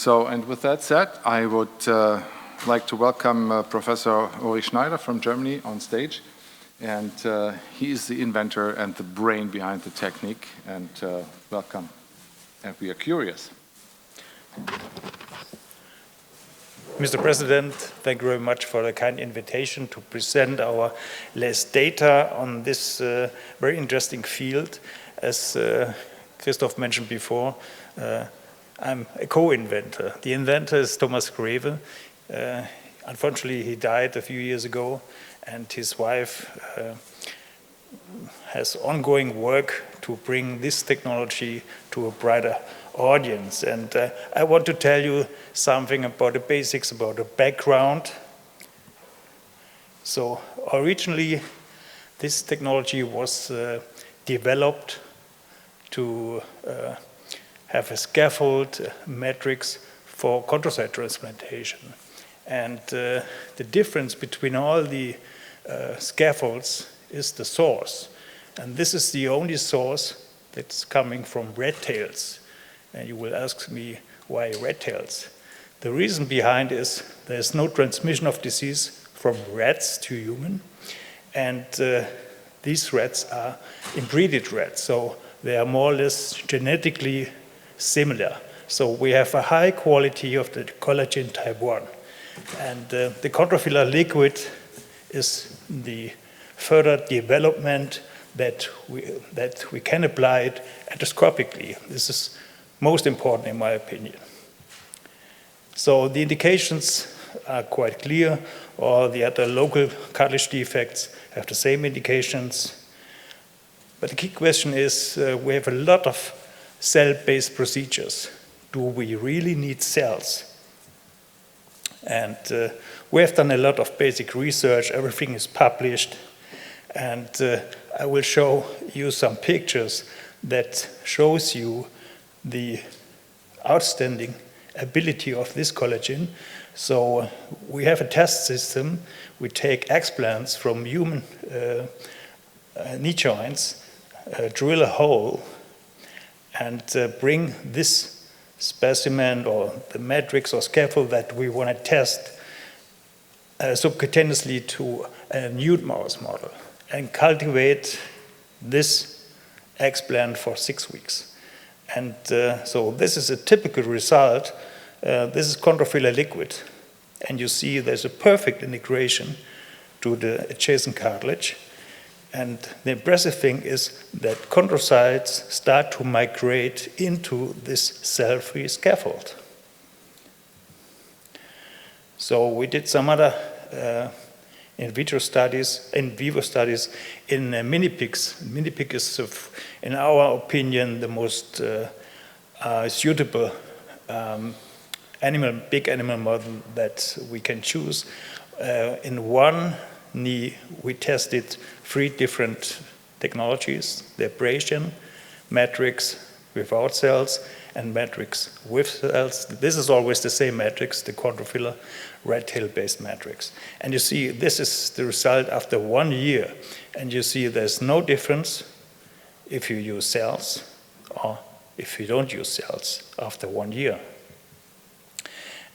And with that said, I would like to welcome Professor Prof.Ch.Erggelet from Germany on stage. And he is the inventor and the brain behind the technique. And welcome. And we are curious. Mr. President, thank you very much for the kind invitation to present our latest data on this very interesting field. As Christoph mentioned before, I'm a co-inventor. The inventor is Thomas Greve. Unfortunately, he died a few years ago, and his wife has ongoing work to bring this technology to a brighter audience. And I want to tell you something about the basics, about the background. So originally, this technology was developed to have a scaffold meidrix for chondrocyte transplantation. And the difference between all the scaffolds is the source. And this is the only source that's coming from rat tails. And you will ask me, why rat tails? The reason behind is there's no transmission of disease from rats to human. And these rats are inbreeded rats, so they are more or less genetically similar. So we have a high quality of the collagen type 1. And the ChondroFiller liquid is the further development that we can apply it arthroscopically. This is most important in my opinion. So the indications are quite clear. All the other local cartilage defects have the same indications. But the key question is, we have a lot of cell-based procedures. Do we really need cells? And we have done a lot of basic research. Everything is published. And I will show you some pictures that shows you the outstanding ability of this collagen. So we have a test system. We take explants from human knee joints, drill a hole, and bring this specimen or the meidrix or scaffold that we want to test subcutaneously to a nude mouse model and cultivate this explant for 6 weeks. And so this is a typical result. This is ChondroFiller liquid. And you see there's a perfect integration to the adjacent cartilage. And the impressive thing is that chondrocytes start to migrate into this cell-free scaffold. So we did some other in vivo studies in mini pigs. Mini pig is, in our opinion, the most suitable big animal model that we can choose. In one knee, we tested 3 different technologies: the abrasion, meidrix without cells, and meidrix with cells. This is always the same meidrix, the ChondroFiller rat tail-based meidrix. And you see, this is the result after 1 year. And you see there's no difference if you use cells or if you don't use cells after 1 year.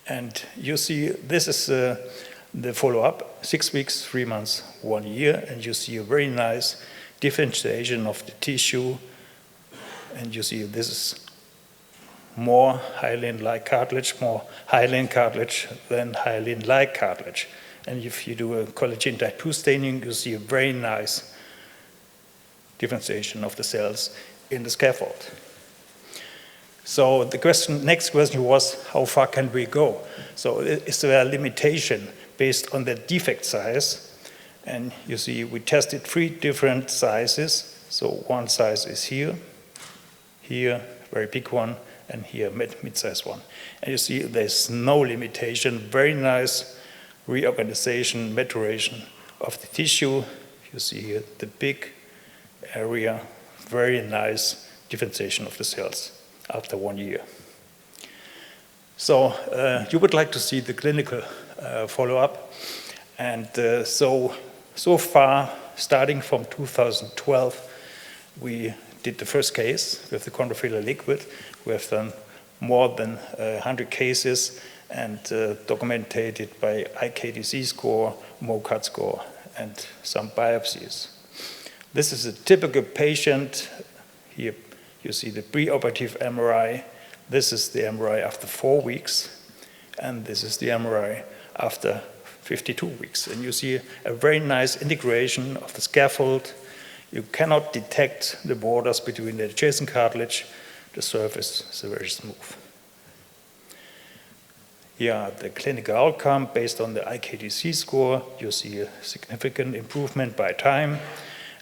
And you see, this is the follow-up, 6 weeks, 3 months, 1 year, and you see a very nice differentiation of the tissue. And you see this is more hyaline-like cartilage, more hyaline cartilage than hyaline-like cartilage. And if you do a collagen type 2 staining, you see a very nice differentiation of the cells in the scaffold. So the next question was, how far can we go? So is there a limitation based on the defect size? And you see we tested 3 different sizes. So one size is here, very big one, and here mid-size one. And you see there's no limitation, very nice reorganization, maturation of the tissue. You see here the big area, very nice differentiation of the cells after 1 year. So you would like to see the clinical follow-up. And so far, starting from 2012, we did the first case with the ChondroFiller liquid. We have done more than 100 cases and documented by IKDC score, MOCAT score, and some biopsies. This is a typical patient. Here you see the preoperative MRI. This is the MRI after 4 weeks, and this is the MRI after 52 weeks. And you see a very nice integration of the scaffold. You cannot detect the borders between the adjacent cartilage. The surface is very smooth. Here, the clinical outcome based on the IKDC score. You see a significant improvement by time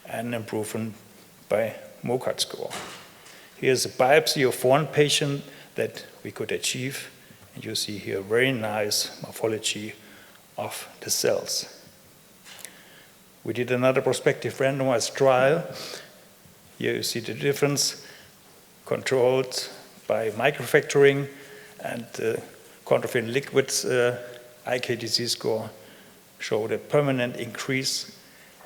and improvement by MOCAT score. Here's a biopsy of one patient that we could achieve. And you see here very nice morphology of the cells. We did another prospective randomized trial. Here you see the difference, controlled by microfracturing, and ChondroFiller liquids IKDC score showed a permanent increase,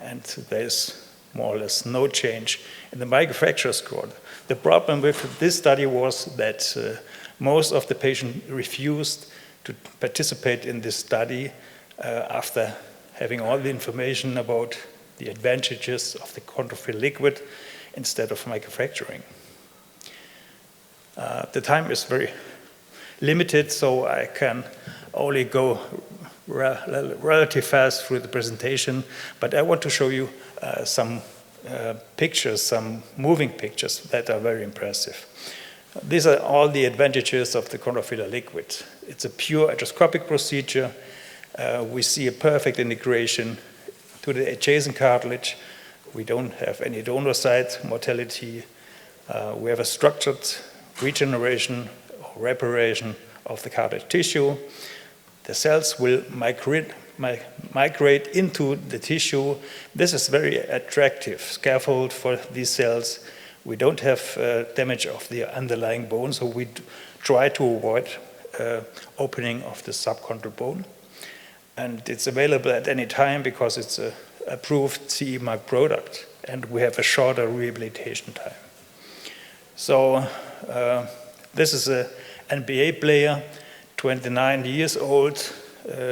and there's more or less no change in the microfracture score. The problem with this study was that most of the patients refused to participate in this study after having all the information about the advantages of the ChondroFiller liquid instead of microfracturing. The time is very limited, so I can only go relatively fast through the presentation, but I want to show you some pictures, some moving pictures that are very impressive. These are all the advantages of the ChondroFiller liquid. It's a pure arthroscopic procedure. We see a perfect integration to the adjacent cartilage. We don't have any donor site mortality. We have a structured regeneration or reparation of the cartilage tissue. The cells will migrate into the tissue. This is very attractive scaffold for these cells. We don't have damage of the underlying bone, so we try to avoid opening of the subchondral bone. And it's available at any time because it's an approved CE mark product, and we have a shorter rehabilitation time. So this is an NBA player, 29 years old.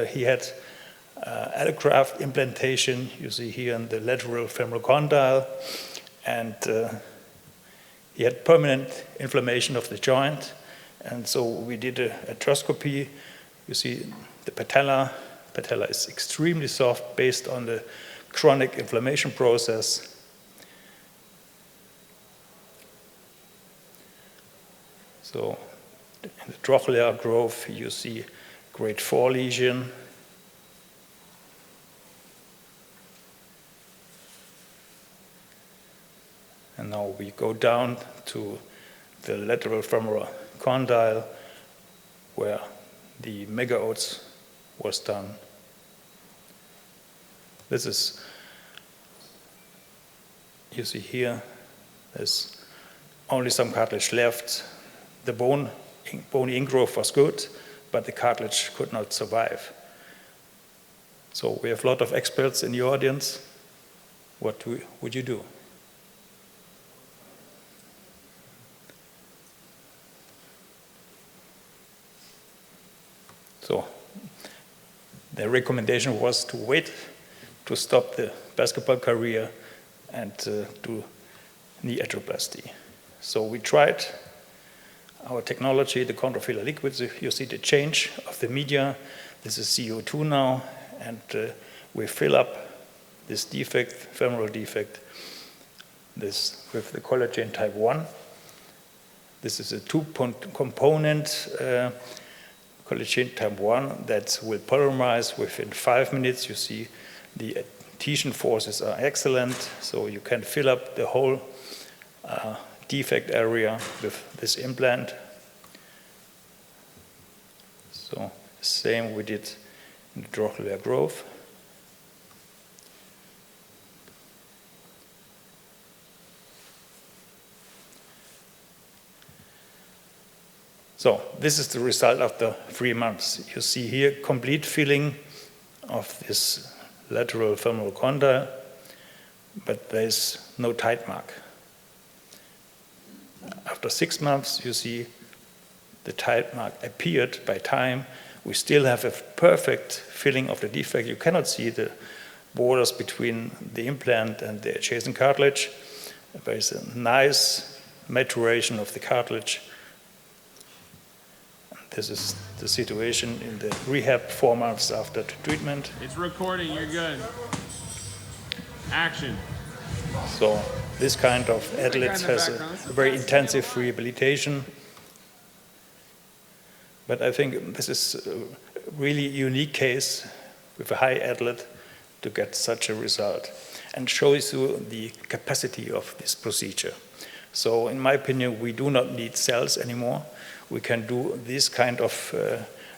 He had allograft implantation, you see here in the lateral femoral condyle, and he had permanent inflammation of the joint, and so we did an arthroscopy. You see the patella. Patella is extremely soft based on the chronic inflammation process. So in the trochlear growth, you see grade 4 lesion. And now we go down to the lateral femoral condyle where the megaodes was done. This is, you see here, there's only some cartilage left. The bony ingrowth was good, but the cartilage could not survive. So we have a lot of experts in the audience. What would you do? So the recommendation was to wait to stop the basketball career and do knee arthroplasty. So we tried our technology, the ChondroFiller liquids. You see the change of the media. This is CO2 now, and we fill up this defect, femoral defect, this with the collagen type 1. This is a two-component collagen type 1 that will polymerize within 5 minutes. You see the adhesion forces are excellent, so you can fill up the whole defect area with this implant. So same we did in the trochlear growth. So this is the result after 3 months. You see here complete filling of this lateral femoral condyle, but there is no tight mark. After 6 months, you see the tite mark appeared by time, we still have a perfect filling of the defect. You cannot see the borders between the implant and the adjacent cartilage. There is a nice maturation of the cartilage. This is the situation in the rehab 4 months after the treatment. It's recording, you're good. Action. So this kind of athlete has a very intensive rehabilitation. But I think this is a really unique case with a high athlete to get such a result, and shows you the capacity of this procedure. So in my opinion, we do not need cells anymore. We can do this kind of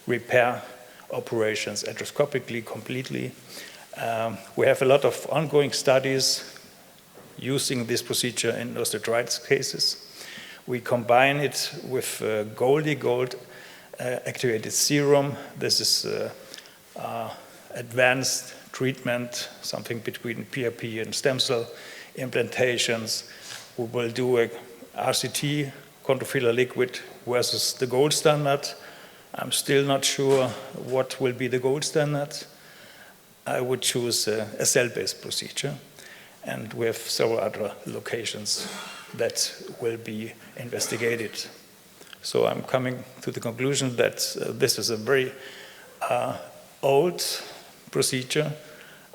repair operations arthroscopically completely. We have a lot of ongoing studies using this procedure in osteoarthritis cases. We combine it with gold activated serum. This is advanced treatment, something between PRP and stem cell implantations. We will do a RCT, ChondroFiller liquid, versus the gold standard. I'm still not sure what will be the gold standard. I would choose a cell-based procedure, and we have several other locations that will be investigated. So I'm coming to the conclusion that this is a very old procedure,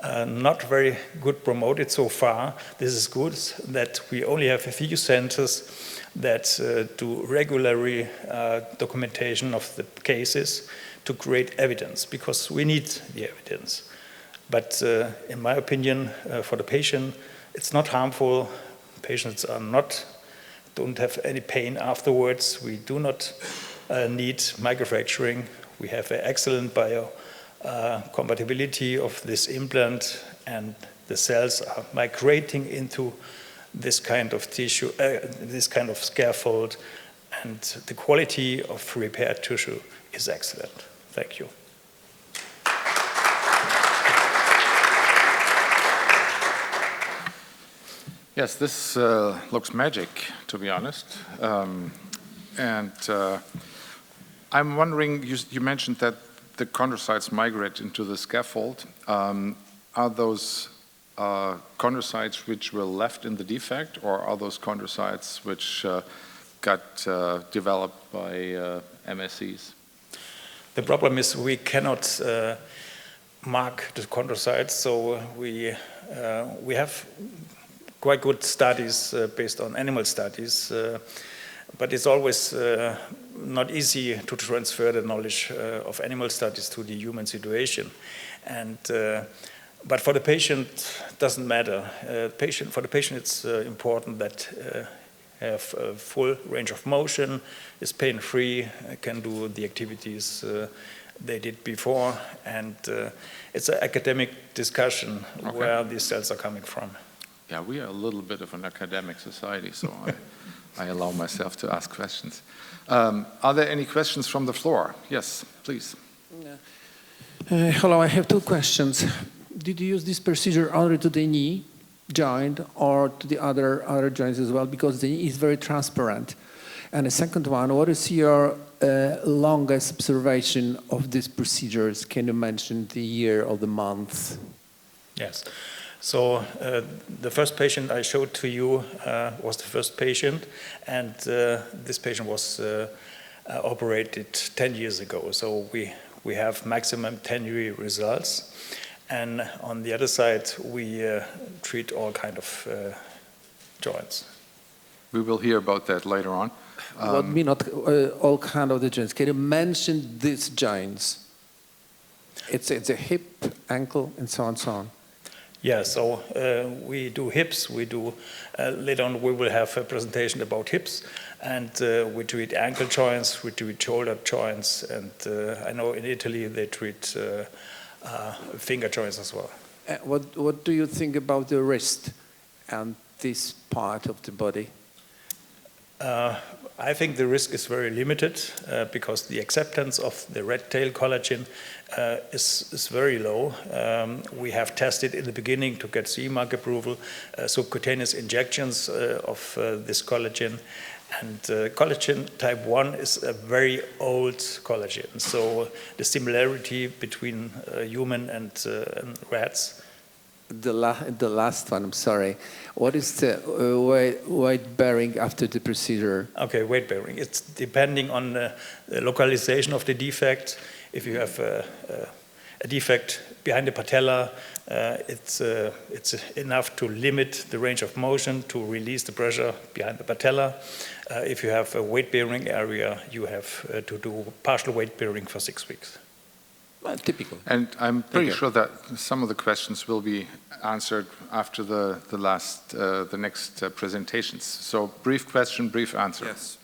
not very good promoted so far. This is good that we only have a few centers that do regularly documentation of the cases to create evidence, because we need the evidence. But in my opinion, for the patient, it's not harmful. Patients don't have any pain afterwards. We do not need microfracturing. We have an excellent biocompatibility of this implant, and the cells are migrating into this kind of tissue, this kind of scaffold, and the quality of repaired tissue is excellent. Thank you. Yes, this looks magic, to be honest. I'm wondering, you mentioned that the chondrocytes migrate into the scaffold. Are those chondrocytes which were left in the defect, or are those chondrocytes which got developed by MSCs? The problem is we cannot mark the chondrocytes, so we have quite good studies based on animal studies, but it's always not easy to transfer the knowledge of animal studies to the human situation. But for the patient, it doesn't matter. For the patient, it's important that have a full range of motion, is pain-free, can do the activities they did before, and it's an academic discussion where these cells are coming from. Yeah, we are a little bit of an academic society, so I allow myself to ask questions. Are there any questions from the floor? Yes, please. Hello, I have 2 questions. Did you use this procedure only to the knee joint or to the other joints as well? Because the knee is very transparent. And the second one, what is your longest observation of these procedures? Can you mention the year or the month? Yes. So the first patient I showed to you was the first patient, and this patient was operated 10 years ago. So we have maximum 10-year results. And on the other side, we treat all kind of joints. We will hear about that later on. What mean not all kind of the joints? Can you mention these joints? It's a hip, ankle, and so on and so on. Yeah, so we do hips, we do, later on we will have a presentation about hips, and we treat ankle joints, we treat shoulder joints, and I know in Italy they treat finger joints as well. What do you think about the wrist and this part of the body? I think the risk is very limited because the acceptance of the red tail collagen is very low. We have tested in the beginning to get CE mark approval subcutaneous injections of this collagen, And collagen type 1 is a very old collagen. So the similarity between human and rats. The last one, I'm sorry. What is the weight bearing after the procedure? Okay, weight bearing. It's depending on the localization of the defect. If you have a defect behind the patella, it's enough to limit the range of motion to release the pressure behind the patella. If you have a weight-bearing area, you have to do partial weight bearing for 6 weeks. Well, typical. And I'm pretty sure that some of the questions will be answered after the next presentations. So brief question, brief answer. Yes.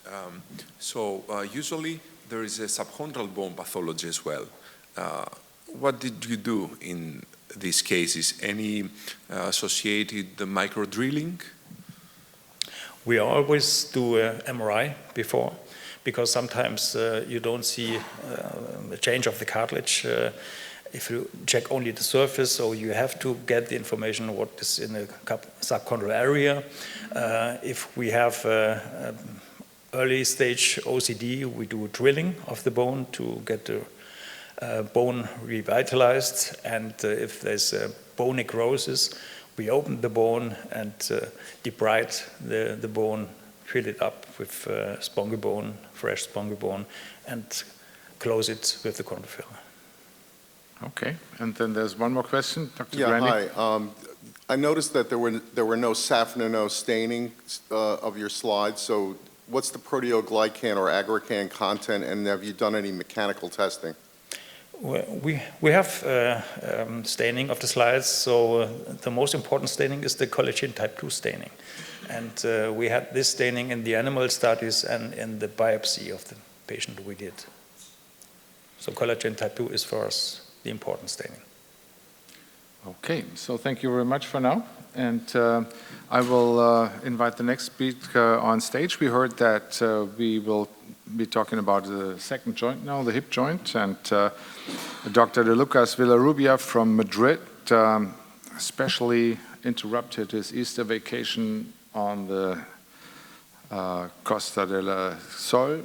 Usually there is a subchondral bone pathology as well. What did you do in these cases? Any associated micro drilling? We always do MRI before, because sometimes you don't see a change of the cartilage if you check only the surface, so you have to get the information what is in the subchondral area. If we have early stage OCD, we do drilling of the bone to get the bone revitalized, and if there's bone necrosis, we open the bone and debride the bone, fill it up with spongy bone, fresh spongy bone, and close it with the ChondroFiller. Okay, and then there's one more question, Dr. Yeah, Grandi. hi. I noticed that there were no safranose staining of your slides. So, what's the proteoglycan or aggrecan content, and have you done any mechanical testing? We have staining of the slides, so the most important staining is the collagen type 2 staining. And we had this staining in the animal studies and in the biopsy of the patient we did. So collagen type 2 is for us the important staining. Okay, so thank you very much for now. And I will invite the next speaker on stage. We heard that we will be talking about the second joint now, the hip joint, and Dr. De Lucas Villarrubia from Madrid especially interrupted his Easter vacation on the Costa del Sol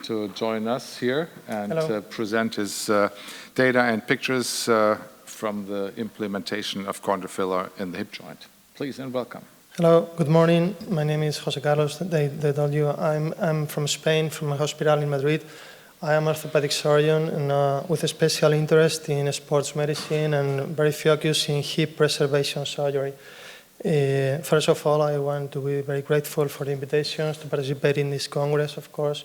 to join us here and present his data and pictures from the implementation of ChondroFiller in the hip joint. Please and welcome. Hello, good morning. My name is Jose Carlos. They told you I'm from Spain, from a hospital in Madrid. I am an orthopedic surgeon and with a special interest in sports medicine and very focused in hip preservation surgery. First of all, I want to be very grateful for the invitations to participate in this Congress, of course,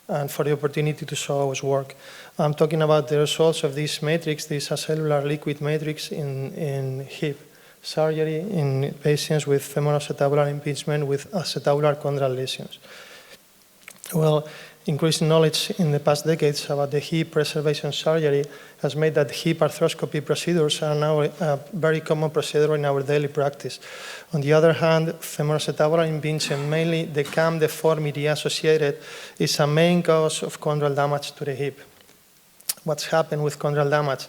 and for the opportunity to show our work. I'm talking about the results of this matrix, this acellular liquid matrix in hip surgery in patients with femoroacetabular impingement with acetabular chondral lesions. Well, increasing knowledge in the past decades about the hip preservation surgery has made that hip arthroscopy procedures are now a very common procedure in our daily practice. On the other hand, femoroacetabular impingement, mainly the cam deformity associated, is a main cause of chondral damage to the hip. What's happened with chondral damage?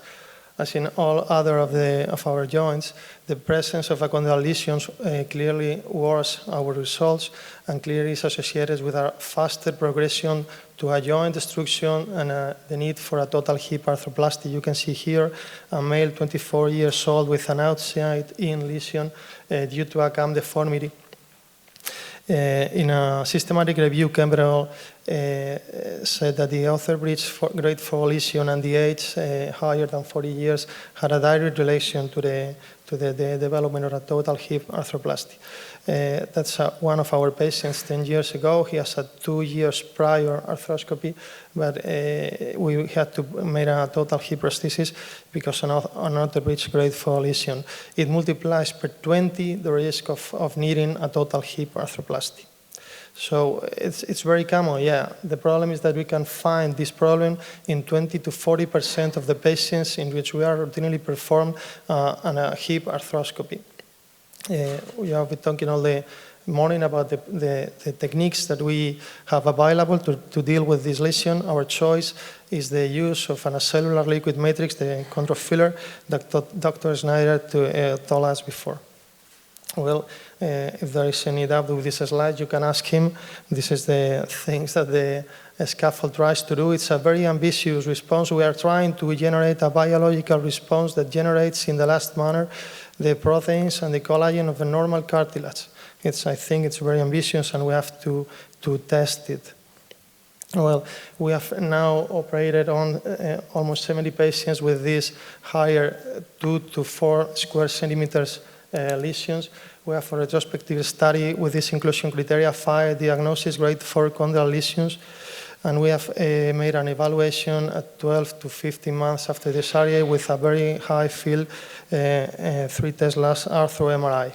As in all other of our joints, the presence of a chondral lesions clearly worsens our results and clearly is associated with a faster progression to a joint destruction and the need for a total hip arthroplasty. You can see here a male 24 years old with an outside-in lesion due to a cam deformity. In a systematic review, Campbell said that the author breached grade 4 lesion and the age higher than 40 years had a direct relation to the development of a total hip arthroplasty. That's one of our patients 10 years ago. He has had 2 years prior arthroscopy, but we had to make a total hip prosthesis because another breached grade 4 lesion. It multiplies per 20 the risk of needing a total hip arthroplasty. So it's very common, yeah. The problem is that we can find this problem in 20 to 40% of the patients in which we are routinely perform a hip arthroscopy. We have been talking all the morning about the techniques that we have available to deal with this lesion. Our choice is the use of an acellular liquid matrix, the ChondroFiller, that Dr. Schneider told us before. Well, if there is any doubt with this slide, you can ask him. This is the things that the scaffold tries to do. It's a very ambitious response. We are trying to generate a biological response that generates in the last manner the proteins and the collagen of a normal cartilage. I think it's very ambitious, and we have to test it. Well, we have now operated on almost 70 patients with these higher 2 to 4 square centimeters lesions. We have a retrospective study with this inclusion criteria, 5 diagnosis, grade 4 chondral lesions, and we have made an evaluation at 12 to 15 months after the surgery with a very high field 3 Teslas arthro MRI.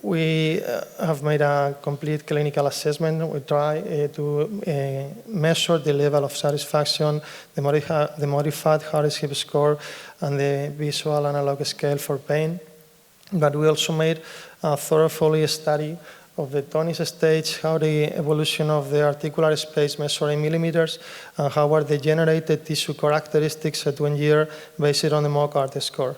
We have made a complete clinical assessment. We try to measure the level of satisfaction, the modified Harris hip score, and the visual analog scale for pain. But we also made a thorough study of the tonus stage, how the evolution of the articular space measured in millimeters, and how are the generated tissue characteristics at 1 year based on the MOCART score.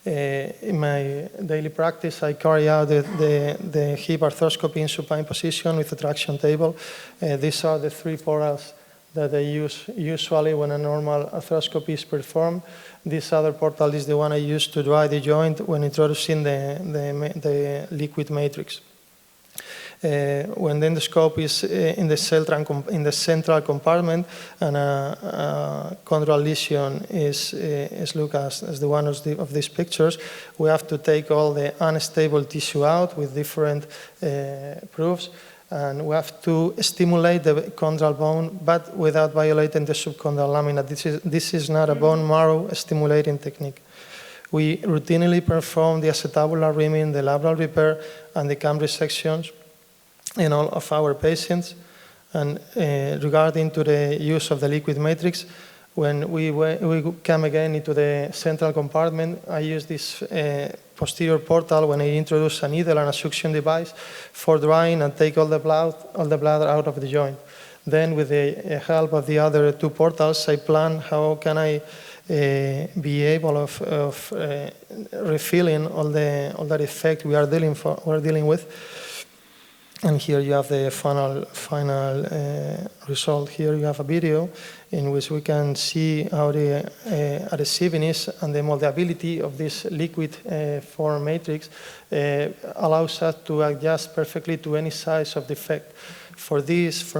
In my daily practice, I carry out the hip arthroscopy in supine position with a traction table. These are the 3 portals that I use usually when a normal arthroscopy is performed. This other portal is the one I use to dry the joint when introducing the liquid matrix. When the endoscope is in the central compartment and a chondral lesion is looked as the one of these pictures, we have to take all the unstable tissue out with different proofs, and we have to stimulate the chondral bone, but without violating the subchondral lamina. This is not a bone marrow stimulating technique. We routinely perform the acetabular rimming, the labral repair, and the cam resections in all of our patients. And regarding to the use of the liquid matrix, when we come again into the central compartment, I use this posterior portal when I introduce a needle and a suction device for drying and take all the blood out of the joint. Then with the help of the other 2 portals, I plan how can I be able of refilling all that effect we're dealing with. And here you have the final result. Here you have a video in which we can see how the adhesiveness and the moldability of this liquid form matrix allows us to adjust perfectly to any size of defect. For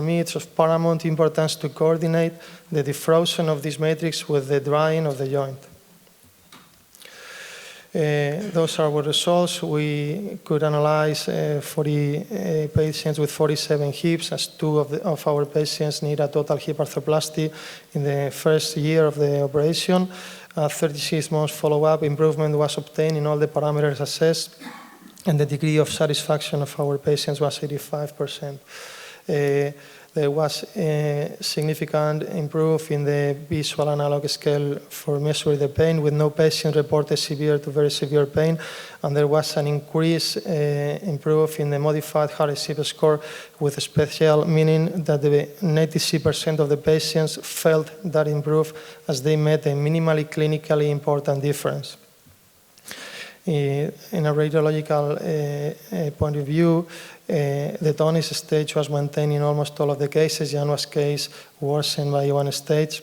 me, it's of paramount importance to coordinate the defrozen of this matrix with the drying of the joint. Those are our results. We could analyze 40 patients with 47 hips, as 2 of our patients need a total hip arthroplasty in the first year of the operation. 36 months follow-up improvement was obtained in all the parameters assessed, and the degree of satisfaction of our patients was 85%. There was a significant improvement in the visual analog scale for measuring the pain, with no patient reported severe to very severe pain, and there was an increase improvement in the modified Harris hip score, with a special meaning that the 96% of the patients felt that improved as they met a minimally clinically important difference. In a radiological point of view, the tonus stage was maintained in almost all of the cases. Janua's case worsened by 1 stage.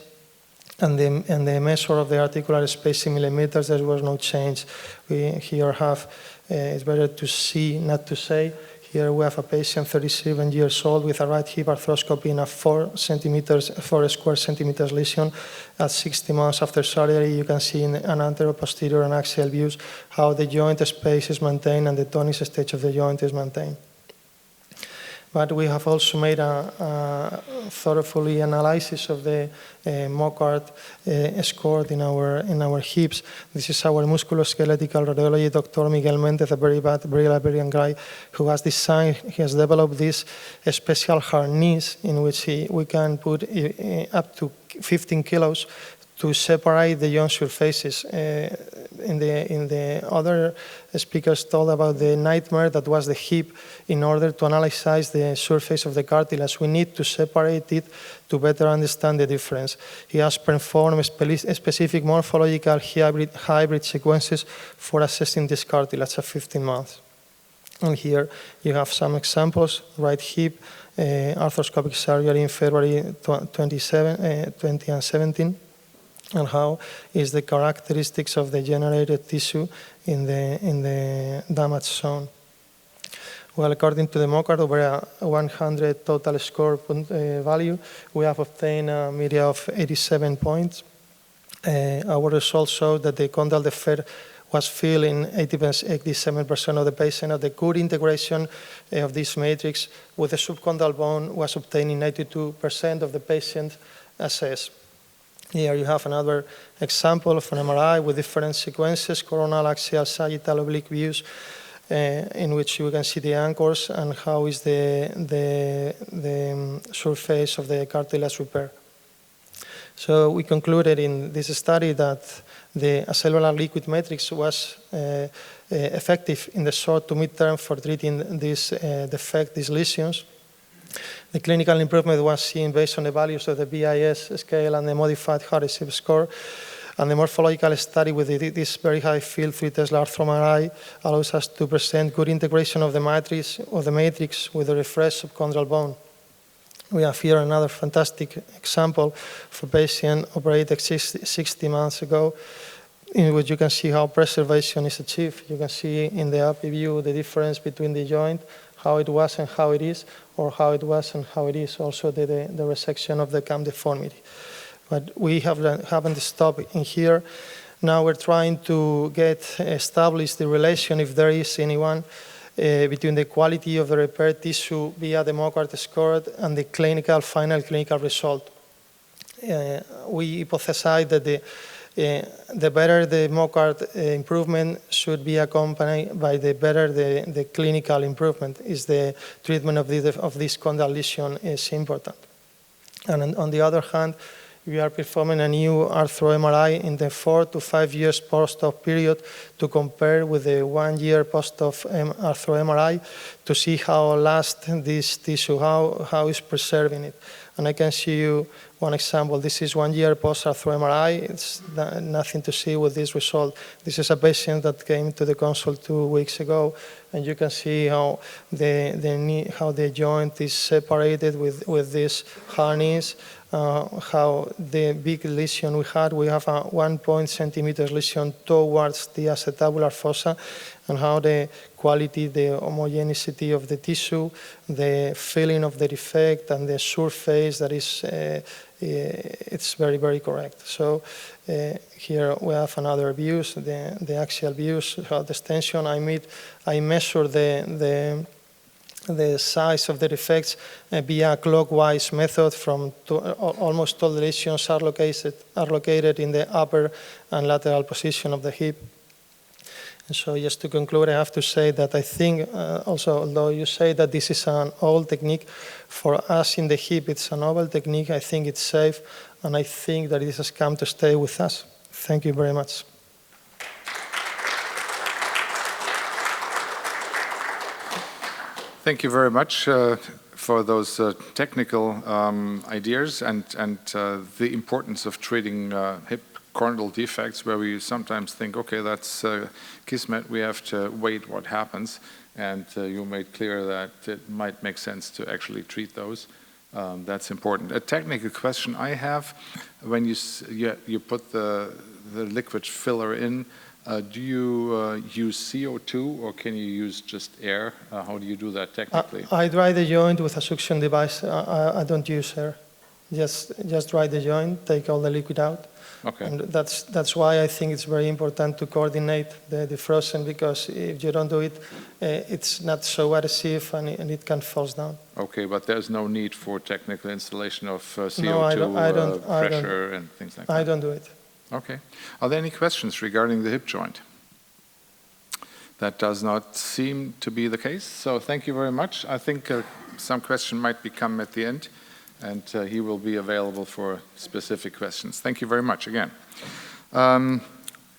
And the measure of the articular space in millimeters, there was no change. We here have, it's better to see, not to say. Here we have a patient, 37 years old, with a right hip arthroscopy in a 4 square centimeters lesion. At 60 months after surgery, you can see in an anterior, posterior, and axial views how the joint space is maintained and the tonus stage of the joint is maintained. But we have also made a thorough analysis of the MOCART score in our hips. This is our musculoskeletal radiology, Dr. Miguel Mendez, a very Liberian guy who has developed this special harness in which we can put up to 15 kilos to separate the joint surfaces. in the other speakers told about the nightmare that was the hip. In order to analyze the surface of the cartilage, we need to separate it to better understand the difference. He has performed specific morphological hybrid sequences for assessing this cartilage at 15 months. And here you have some examples: right hip, arthroscopic surgery in February 2017, and how is the characteristics of the generated tissue in the damaged zone. Well, according to the MOCART, over a 100 total score value, we have obtained a media of 87 points. Our results show that the chondral defect was filled in 87% of the patient, and the good integration of this matrix with the subchondral bone was obtained in 92% of the patients assessed. Here you have another example of an MRI with different sequences, coronal, axial, sagittal, oblique views, in which you can see the anchors and how is the surface of the cartilage repair. So we concluded in this study that the acellular liquid matrix was effective in the short to mid-term for treating this defect, these lesions. The clinical improvement was seen based on the values of the BIS scale and the modified hardship score. And the morphological study with this very high field 3 Tesla arthro MRI allows us to present good integration of the matrix with the refreshed subchondral bone. We have here another fantastic example for a patient operated 60 months ago, in which you can see how preservation is achieved. You can see in the upper view the difference between the joint, how it was and how it is, or how it was and how it is, also the resection of the cam deformity. But we haven't stopped in here. Now we're trying to establish the relation, if there is anyone, between the quality of the repaired tissue via the MOCART score and the final clinical result. We hypothesize that the better the MOCART improvement should be accompanied by the better the clinical improvement. Is the treatment of this chondral lesion is important. And on the other hand, we are performing a new arthro MRI in the 4 to 5 years post-op period to compare with the 1 year post-op arthro MRI to see how lasts this tissue, how is preserving it. And I can show you one example. This is 1 year post-arthro MRI. It's nothing to see with this result. This is a patient that came to the consult 2 weeks ago, and you can see how the joint is separated with this harness. How the big lesion we have a 1 centimeter lesion towards the acetabular fossa, and how the quality, the homogeneity of the tissue, the filling of the defect, and the surface that is, it's very, very correct. So here we have another views, the axial views, how the extension. I measure the size of the defects via clockwise method from almost all the lesions are located in the upper and lateral position of the hip. And so just to conclude, I have to say that I think also, although you say that this is an old technique, for us in the hip it's a novel technique. I think it's safe, and I think that it has come to stay with us. Thank you very much. Thank you very much for those technical ideas and the importance of treating hip chondral defects, where we sometimes think, okay, that's kismet, we have to wait what happens, and you made clear that it might make sense to actually treat those. That's important. A technical question I have, when you put the liquid filler in, do you use CO2 or can you use just air? How do you do that technically? I dry the joint with a suction device. I don't use air. Just dry the joint, take all the liquid out. Okay. And that's why I think it's very important to coordinate the defrozen, because if you don't do it, it's not so adhesive and it can fall down. Okay, but there's no need for technical installation of CO2 no, I don't, pressure and things like that? I don't do it. Okay. Are there any questions regarding the hip joint? That does not seem to be the case, so thank you very much. I think some question might become at the end, and he will be available for specific questions. Thank you very much again.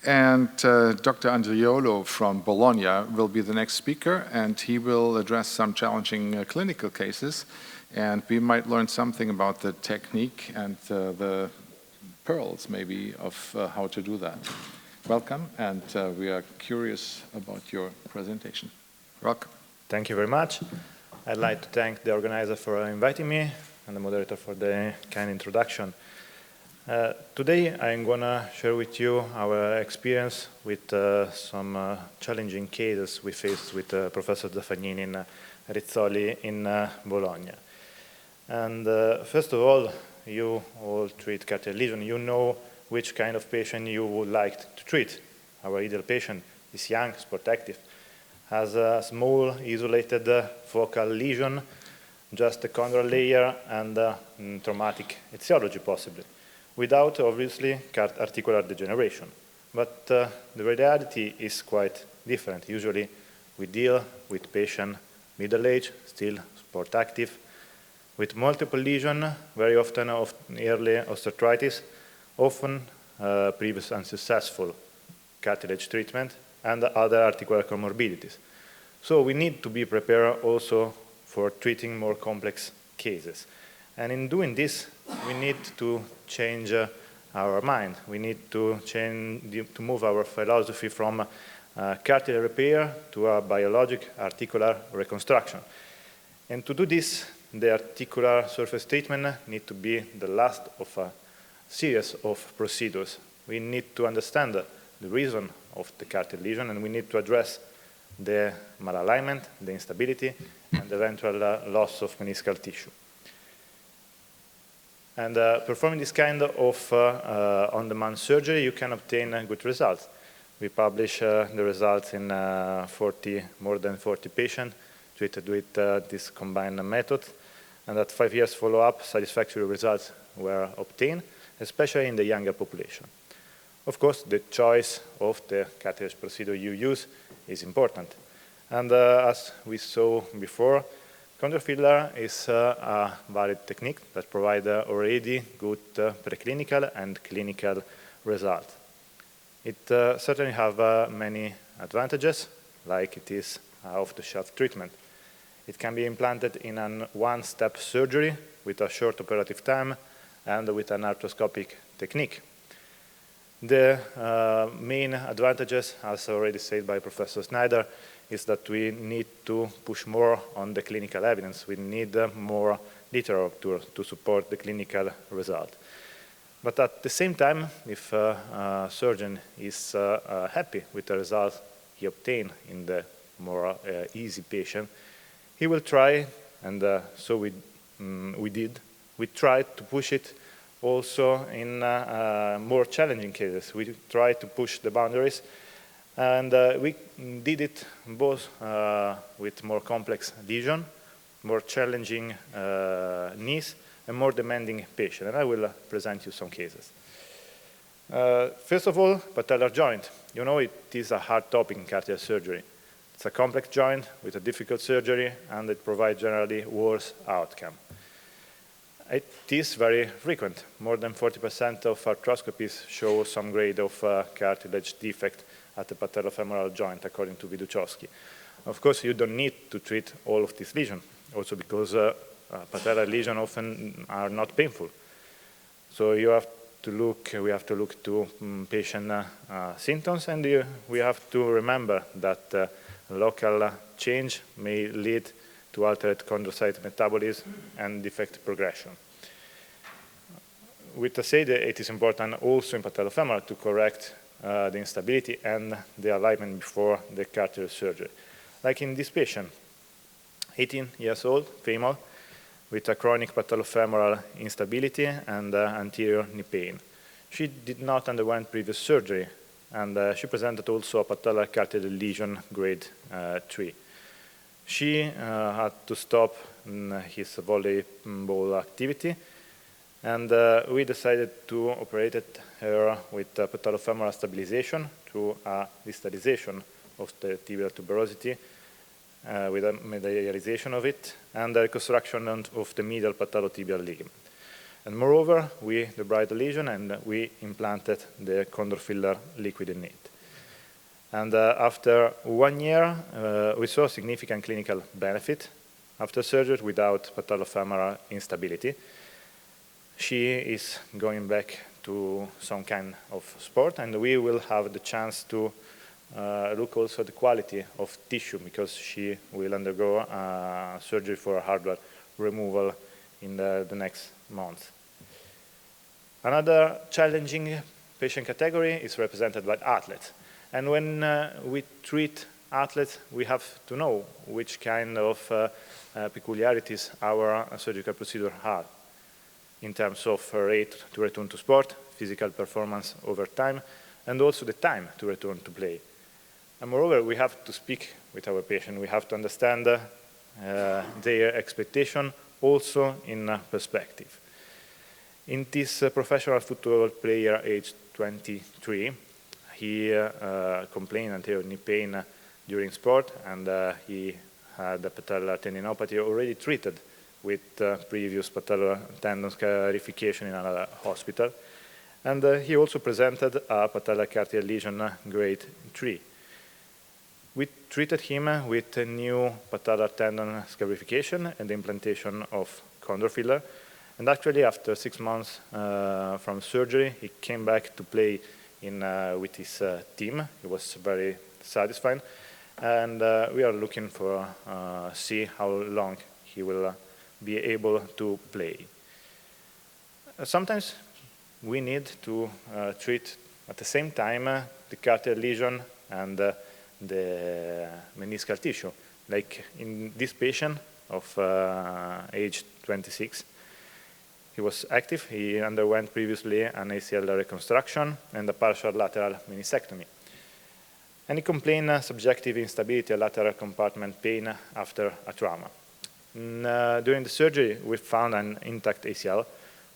And Dr.L.Andriolo from Bologna will be the next speaker, and he will address some challenging clinical cases, and we might learn something about the technique and the pearls, maybe, of how to do that. Welcome, and we are curious about your presentation. Welcome. Thank you very much. I'd like to thank the organizer for inviting me and the moderator for the kind introduction. Today I'm going to share with you our experience with some challenging cases we faced with Professor Zaffagnini and Rizzoli in Bologna. And first of all, you all treat cartilage lesion. You know which kind of patient you would like to treat. Our ideal patient is young, sport active, has a small, isolated focal lesion, just a chondral layer and traumatic etiology possibly, without, obviously, articular degeneration. But the reality is quite different. Usually, we deal with patient middle-aged, still sport active, with multiple lesions, very often of early osteoarthritis, often previous unsuccessful cartilage treatment, and other articular comorbidities. So we need to be prepared also for treating more complex cases. And in doing this, we need to change our mind. We need to move our philosophy from cartilage repair to a biologic articular reconstruction. And to do this, the articular surface treatment needs to be the last of a series of procedures. We need to understand the reason of the cartilage lesion, and we need to address the malalignment, the instability, and the eventual loss of meniscal tissue. And performing this kind of on-demand surgery, you can obtain good results. We publish the results in more than 40 patients treated with this combined method. And at 5 years follow-up, satisfactory results were obtained, especially in the younger population. Of course, the choice of the cartilage procedure you use is important. And as we saw before, ChondroFiller is a valid technique that provides already good preclinical and clinical results. It certainly has many advantages, like it is off-the-shelf treatment. It can be implanted in a one-step surgery with a short operative time and with an arthroscopic technique. The main advantages, as already said by Professor Schneider, is that we need to push more on the clinical evidence. We need more literature to support the clinical result. But at the same time, if a surgeon is happy with the results he obtained in the more easy patient, he will try, and so we did, we tried to push it also in more challenging cases. We tried to push the boundaries, and we did it both with more complex lesion, more challenging knees, and more demanding patient. And I will present you some cases. First of all, patellar joint. You know, it is a hard topic in cartilage surgery. It's a complex joint with a difficult surgery, and it provides generally worse outcome. It is very frequent. More than 40% of arthroscopies show some grade of cartilage defect at the patellofemoral joint, according to Widuchowski. Of course, you don't need to treat all of these lesions, also because patellar lesions often are not painful. So we have to look to patient symptoms, and we have to remember that local change may lead to altered chondrocyte metabolism and defect progression. With that said, it is important also in patellofemoral to correct the instability and the alignment before the cartilage surgery. Like in this patient, 18 years old, female, with a chronic patellofemoral instability and anterior knee pain. She did not undergo previous surgery, and she presented also a patellar cartilage lesion grade 3. She had to stop his volleyball activity, and we decided to operate her with patellofemoral stabilization through a distalization of the tibial tuberosity with a medialization of it and a reconstruction of the medial patellotibial ligament. And moreover, we debrided the lesion and we implanted the ChondroFiller liquid in it. And after 1 year, we saw significant clinical benefit after surgery without patellofemoral instability. She is going back to some kind of sport, and we will have the chance to look also at the quality of tissue, because she will undergo surgery for hardware removal in the next month. Another challenging patient category is represented by athletes. And when we treat athletes, we have to know which kind of peculiarities our surgical procedure has in terms of rate to return to sport, physical performance over time, and also the time to return to play. And moreover, we have to speak with our patient. We have to understand their expectation also in perspective. In this professional football player, age 23, he complained anterior knee pain during sport, and he had a patellar tendinopathy already treated with previous patellar tendon scarification in another hospital. And he also presented a patellar cartilage lesion grade 3. We treated him with a new patellar tendon scarification and the implantation of ChondroFiller. And actually, after 6 months from surgery, he came back to play with his team. He was very satisfied. And we are looking for see how long he will be able to play. Sometimes we need to treat at the same time the cartilage lesion and the meniscal tissue. Like in this patient of age 26, he was active. He underwent previously an ACL reconstruction and a partial lateral meniscectomy. And he complained of subjective instability and lateral compartment pain after a trauma. During the surgery, we found an intact ACL,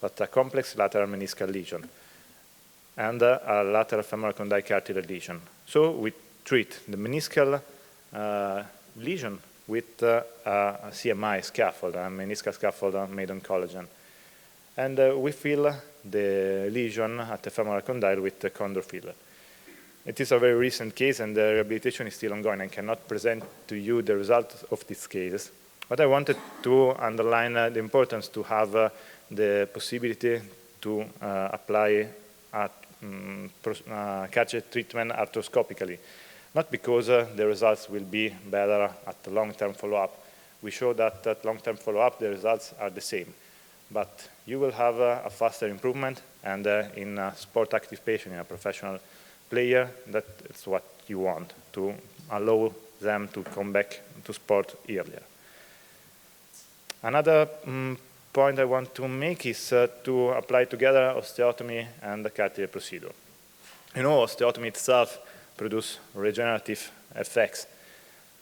but a complex lateral meniscal lesion and a lateral femoral condyle cartilage lesion. So we treat the meniscal lesion with a CMI scaffold, a meniscal scaffold made on collagen. And we fill the lesion at the femoral condyle with the ChondroFiller. It is a very recent case, and the rehabilitation is still ongoing. I cannot present to you the results of this case, but I wanted to underline the importance to have the possibility to apply cartilage treatment arthroscopically. Not because the results will be better at the long-term follow-up. We show that at long-term follow-up, the results are the same. But you will have a faster improvement, and in a sport-active patient, in a professional player, that's what you want, to allow them to come back to sport earlier. Another point I want to make is to apply together osteotomy and the cartilage procedure. You know, osteotomy itself produces regenerative effects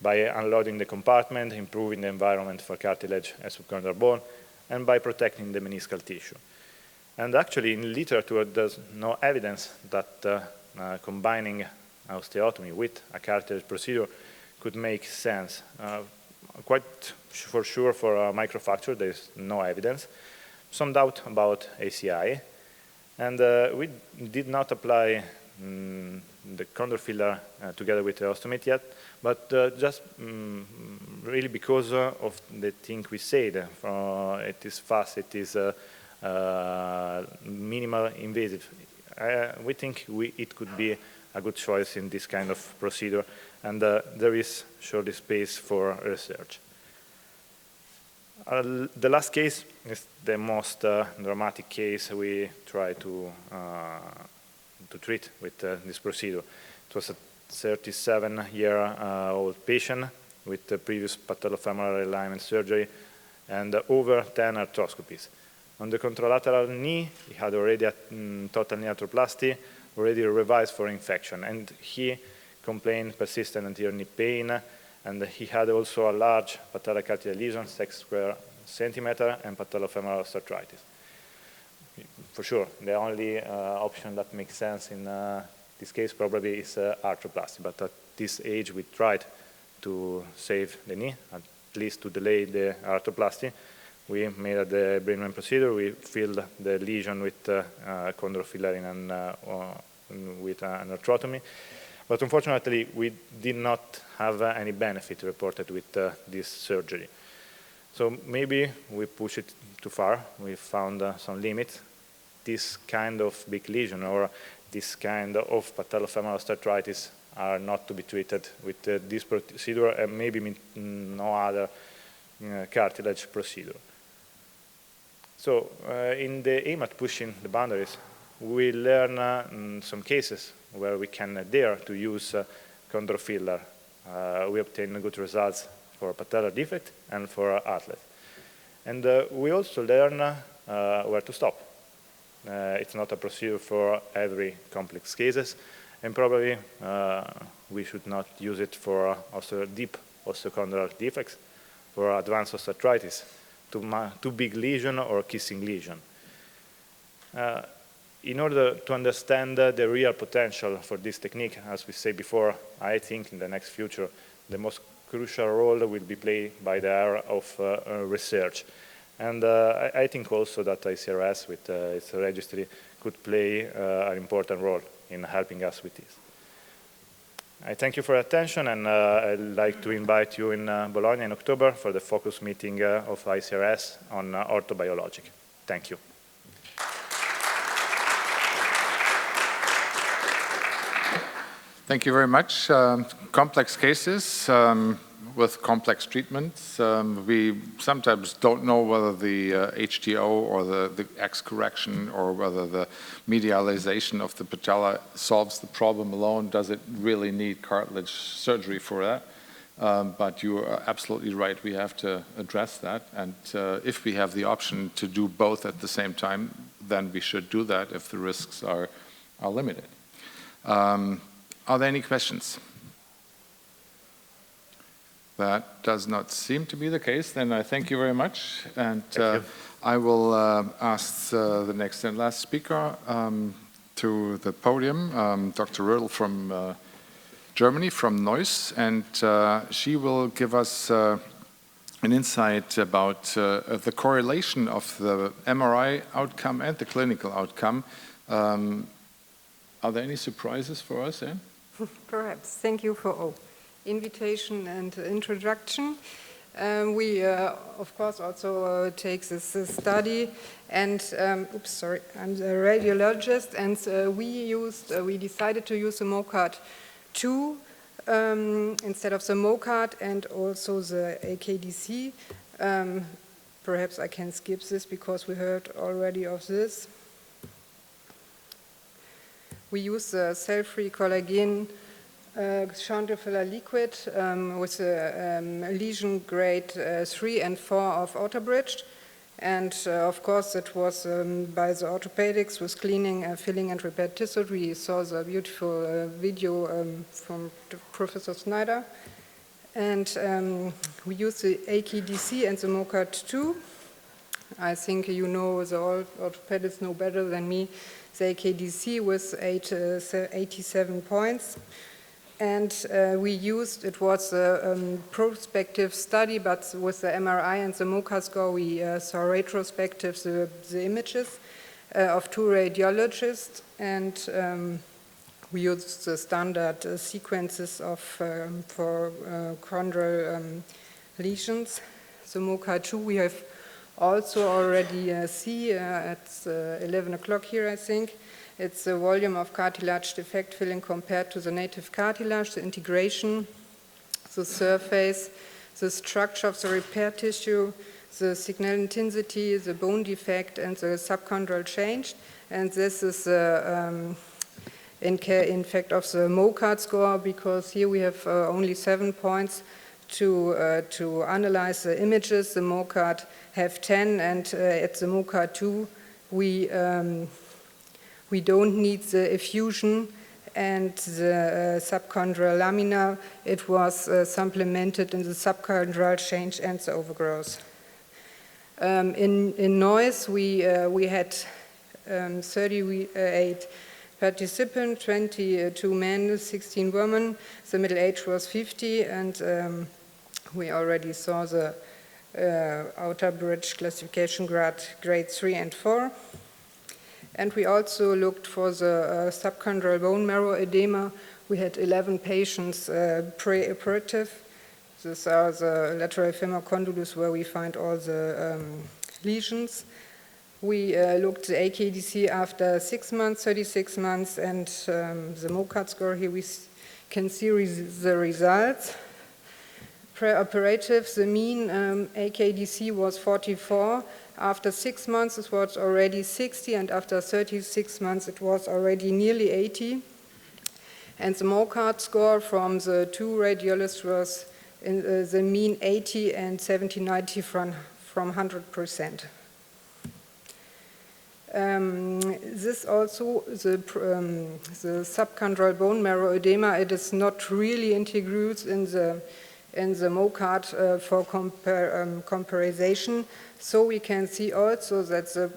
by unloading the compartment, improving the environment for cartilage and subchondral bone, and by protecting the meniscal tissue. And actually, in literature, there's no evidence that combining osteotomy with a cartilage procedure could make sense. Quite for sure for a microfracture, there's no evidence. Some doubt about ACI. And we did not apply the ChondroFiller together with the osteomate yet, but just really because of the thing we said. It is fast, it is minimal invasive. We think it could be a good choice in this kind of procedure, and there is surely space for research. The last case is the most dramatic case we try to treat with this procedure. It was a 37-year-old patient with the previous patellofemoral realignment surgery and over 10 arthroscopies. On the contralateral knee, he had already a total knee arthroplasty, already revised for infection, and he complained persistent anterior knee pain, and he had also a large patellar cartilage lesion, 6 square centimeter, and patellofemoral osteoarthritis. For sure, the only option that makes sense in this case probably is arthroplasty, but at this age we tried to save the knee, at least to delay the arthroplasty, We made the Brainman procedure. We filled the lesion with ChondroFiller with an arthrotomy. But unfortunately, we did not have any benefit reported with this surgery. So maybe we pushed it too far. We found some limits. This kind of big lesion or this kind of patellofemoral osteoarthritis are not to be treated with this procedure and maybe no other cartilage procedure. So in the aim at pushing the boundaries, we learn some cases where we can dare to use ChondroFiller. We obtain good results for patellar defect and for athlete. And we also learn where to stop. It's not a procedure for every complex cases, and probably we should not use it for also deep osteochondral defects, for advanced osteoarthritis, too big lesion or kissing lesion. In order to understand the real potential for this technique, as we said before, I think in the next future, the most crucial role will be played by the area of research. And I think also that ICRS, with its registry, could play an important role in helping us with this. I thank you for your attention, and I'd like to invite you in Bologna in October for the focus meeting of ICRS on orthobiologic. Thank you. Thank you very much. Complex cases with complex treatments. We sometimes don't know whether the HTO or the X correction or whether the medialization of the patella solves the problem alone. Does it really need cartilage surgery for that? But you are absolutely right. We have to address that. And if we have the option to do both at the same time, then we should do that if the risks are limited. Are there any questions? That does not seem to be the case. Then I thank you very much. And I will ask the next and last speaker to the podium, Dr. Rödel from Germany, from Neuss. And she will give us an insight about the correlation of the MRI outcome and the clinical outcome. Are there any surprises for us, Anne? Perhaps. Thank you for invitation and introduction. We, of course, also take this study, and oops, sorry, I'm the radiologist, and we decided to use the MOCAD 2 instead of the MOCAD and also the AKDC. Perhaps I can skip this because we heard already of this. We use the cell-free collagen ChondroFiller liquid with a lesion grade 3 and 4 of outerbridged. And of course, it was by the orthopedics with cleaning, filling, and repair tissue. We saw the beautiful video from Prof. Schneider. And we use the AKDC and the MOCAD 2. I think you know, the orthopedists know better than me, the AKDC with 87 points. And we used, it was a prospective study, but with the MRI and the MOCAD score, we saw retrospective the images of 2 radiologists, and we used the standard sequences of for chondral lesions. The MOCAD 2 we have also already see at 11 o'clock here, I think. It's the volume of cartilage defect filling compared to the native cartilage, the integration, the surface, the structure of the repair tissue, the signal intensity, the bone defect, and the subchondral change. And this is in fact of the MOCAD score, because here we have only 7 points to analyze the images. The MOCAD have 10, and at the MOCAD 2 we don't need the effusion and the subchondral lamina. It was supplemented in the subchondral change and the overgrowth. In Neuss, we had 38 participants, 22 men, 16 women. The middle age was 50, and we already saw the outer bridge classification grade 3 and 4. And we also looked for the subchondral bone marrow edema. We had 11 patients pre-operative. These are the lateral femur condylus where we find all the lesions. We looked the AKDC after 6 months, 36 months, and the MOCAD score. Here we can see the results. Pre-operative, the mean AKDC was 44. After 6 months, it was already 60, and after 36 months, it was already nearly 80. And the MOCAD score from the two radiologists was in the mean 80 and 70-90 from 100%. This also, the subchondral bone marrow edema, it is not really integrated in the MOCAD for comparison. So we can see also that the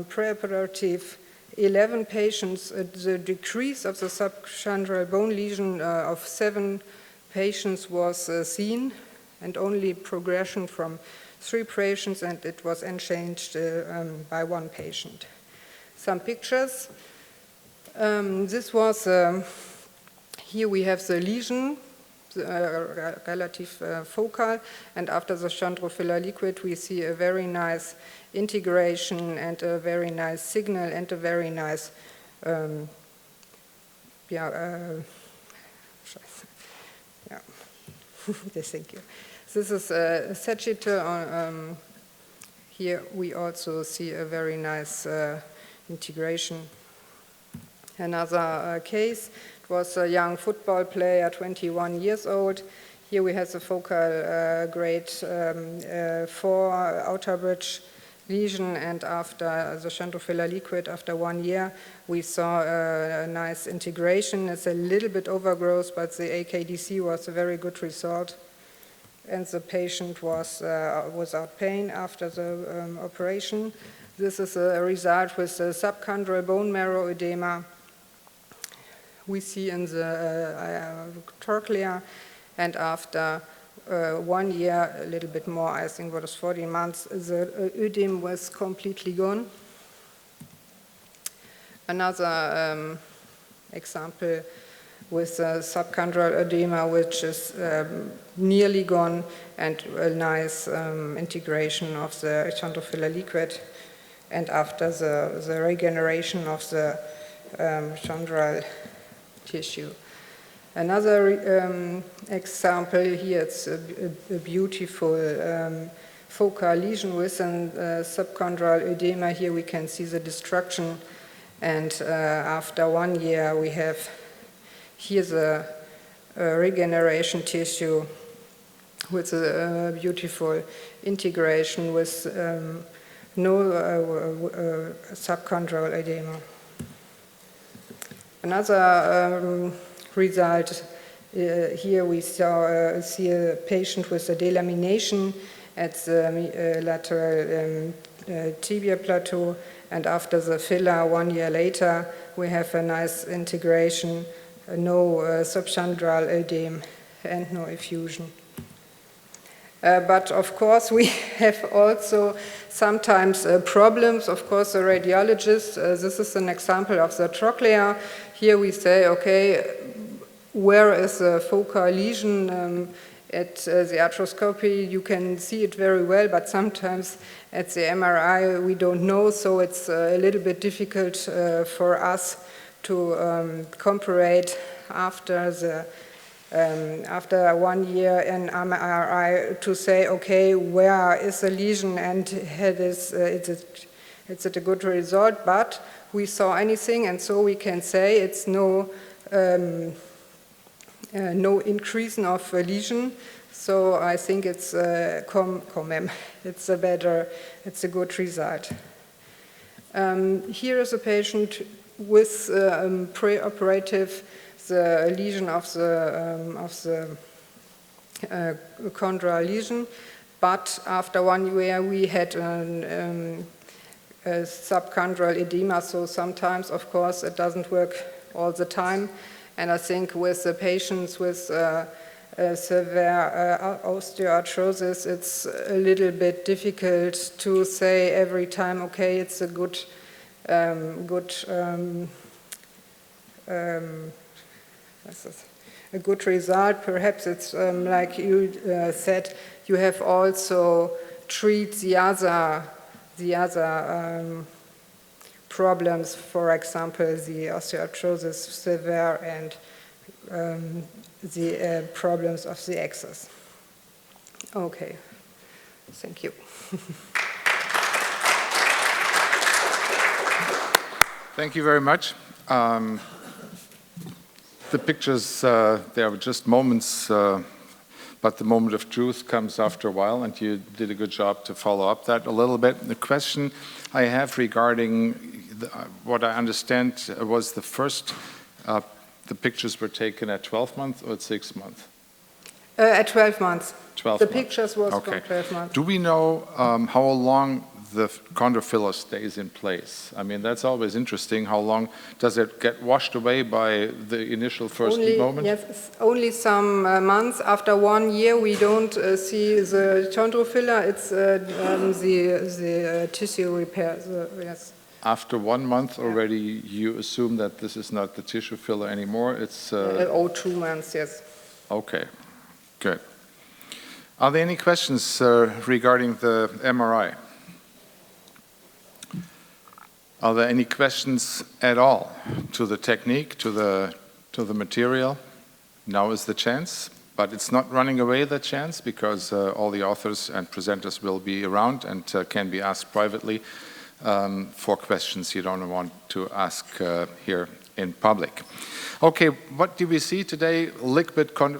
preoperative 11 patients, the decrease of the subchondral bone lesion of 7 patients was seen, and only progression from 3 patients, and it was unchanged by 1 patient. Some pictures. This was, here we have the lesion, relative focal, and after the ChondroFiller liquid we see a very nice integration and a very nice signal and a very nice thank you. This is a sagittal. Here we also see a very nice integration. Another case was a young football player, 21 years old. Here we have the focal grade 4 outer bridge lesion, and after the ChondroFiller liquid, after 1 year, we saw a nice integration. It's a little bit overgrowth, but the AKDC was a very good result. And the patient was without pain after the operation. This is a result with the subchondral bone marrow edema we see in the trochlea, and after 1 year, a little bit more, I think it was 14 months, the edema was completely gone. Another example with subchondral edema, which is nearly gone, and a nice integration of the ChondroFiller liquid, and after the regeneration of the chondral tissue. Another example here, it's a beautiful focal lesion with a subchondral edema. Here we can see the destruction, and after 1 year we have here the regeneration tissue with a beautiful integration with no subchondral edema. Another result, here we see a patient with a delamination at the lateral tibia plateau, and after the filler 1 year later we have a nice integration, no subchondral edema and no effusion. But of course we have also sometimes problems. Of course, the radiologist, this is an example of the trochlea. Here we say, okay, where is the focal lesion? At the arthroscopy you can see it very well, but sometimes at the MRI we don't know, so it's a little bit difficult for us to compare after 1 year in MRI to say, okay, where is the lesion and it's a good result, but we saw anything, and so we can say it's no increase of lesion. So I think it's it's a good result. Here is a patient with pre-operative the lesion of the chondral lesion, but after 1 year we had a subchondral edema, so sometimes, of course, it doesn't work all the time. And I think with the patients with severe osteoarthrosis, it's a little bit difficult to say every time, okay, it's a good a good result. Perhaps it's like you said, you have also treat the other problems, for example, the osteoarthrosis severe and the problems of the axis. Okay, thank you. Thank you very much. The pictures, they are just moments, but the moment of truth comes after a while, and you did a good job to follow up that a little bit. The question I have regarding what I understand was the first, the pictures were taken at 12 months or at 6 months? At 12 months. 12 the months. Pictures was okay. from 12 months. Do we know how long the ChondroFiller stays in place? I mean, that's always interesting. How long does it get washed away by the initial first moment? Yes, only some months. After 1 year, we don't see the ChondroFiller. It's the tissue repair. Yes. After 1 month already, you assume that this is not the tissue filler anymore. It's 2 months. Yes. Okay, good. Are there any questions regarding the MRI? Are there any questions at all to the technique, to the material? Now is the chance, but it's not running away, the chance, because all the authors and presenters will be around and can be asked privately for questions you don't want to ask here in public. Okay, what do we see today?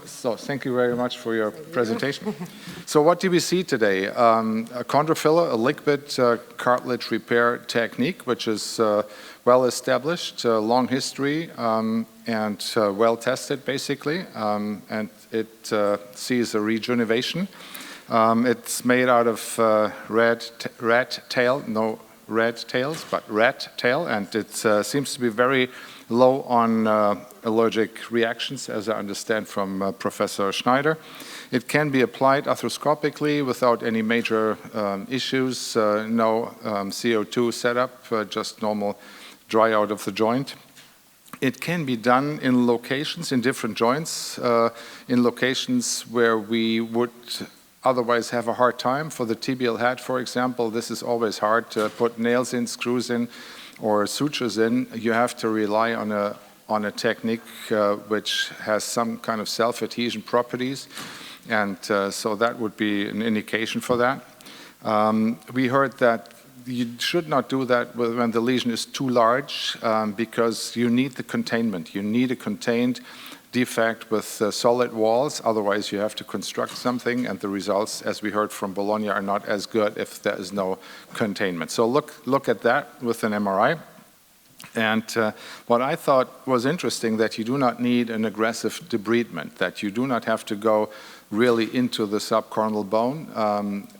So thank you very much for your presentation. So what do we see today? A ChondroFiller, a liquid cartilage repair technique, which is well established, long history, and well tested, basically. And it sees a regeneration. It's made out of rat tail, no red tails, but rat tail, and it seems to be very low on allergic reactions, as I understand from Professor Schneider. It can be applied arthroscopically without any major issues, no CO2 setup, just normal dry out of the joint. It can be done in locations, in different joints, in locations where we would otherwise have a hard time. For the tibial head, for example, this is always hard to put nails in, screws in, or sutures in. You have to rely on a technique which has some kind of self-adhesion properties, and so that would be an indication for that. We heard that you should not do that when the lesion is too large because you need the containment. You need a contained defect with solid walls, otherwise you have to construct something, and the results, as we heard from Bologna, are not as good if there is no containment. So look at that with an MRI. And what I thought was interesting, that you do not need an aggressive debridement, that you do not have to go really into the subchondral bone.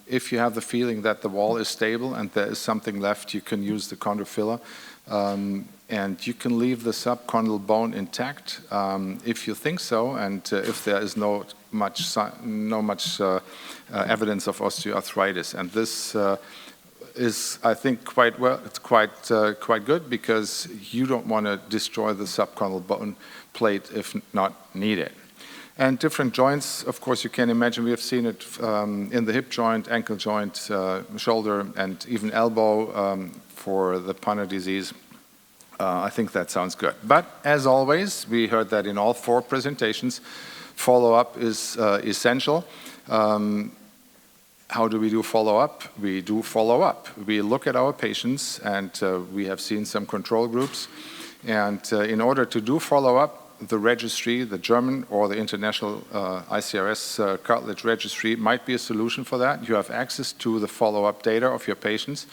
If you have the feeling that the wall is stable and there is something left, you can use the ChondroFiller. And you can leave the subchondral bone intact if you think so, and if there is no much evidence of osteoarthritis. And this is, I think, quite good, because you don't want to destroy the subchondral bone plate if not needed. And different joints, of course, you can imagine. We have seen it in the hip joint, ankle joint, shoulder, and even elbow for the Panna disease. I think that sounds good. But as always, we heard that in all 4 presentations, follow-up is essential. How do we do follow-up? We do follow-up. We look at our patients, and we have seen some control groups. And in order to do follow-up, the registry, the German or the international ICRS cartilage registry might be a solution for that. You have access to the follow-up data of your patients,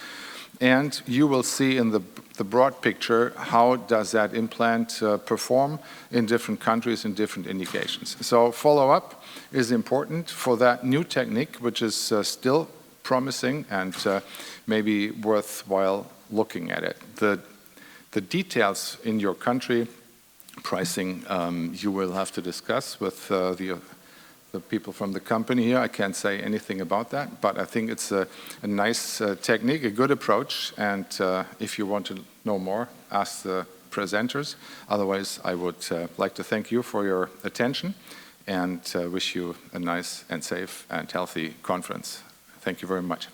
and you will see in the broad picture how does that implant perform in different countries and different indications. So follow-up is important for that new technique, which is still promising and maybe worthwhile looking at it. The details in your country, pricing, you will have to discuss with the the people from the company here. I can't say anything about that, but I think it's a nice technique, a good approach, and if you want to know more, ask the presenters. Otherwise, I would like to thank you for your attention and wish you a nice and safe and healthy conference. Thank you very much.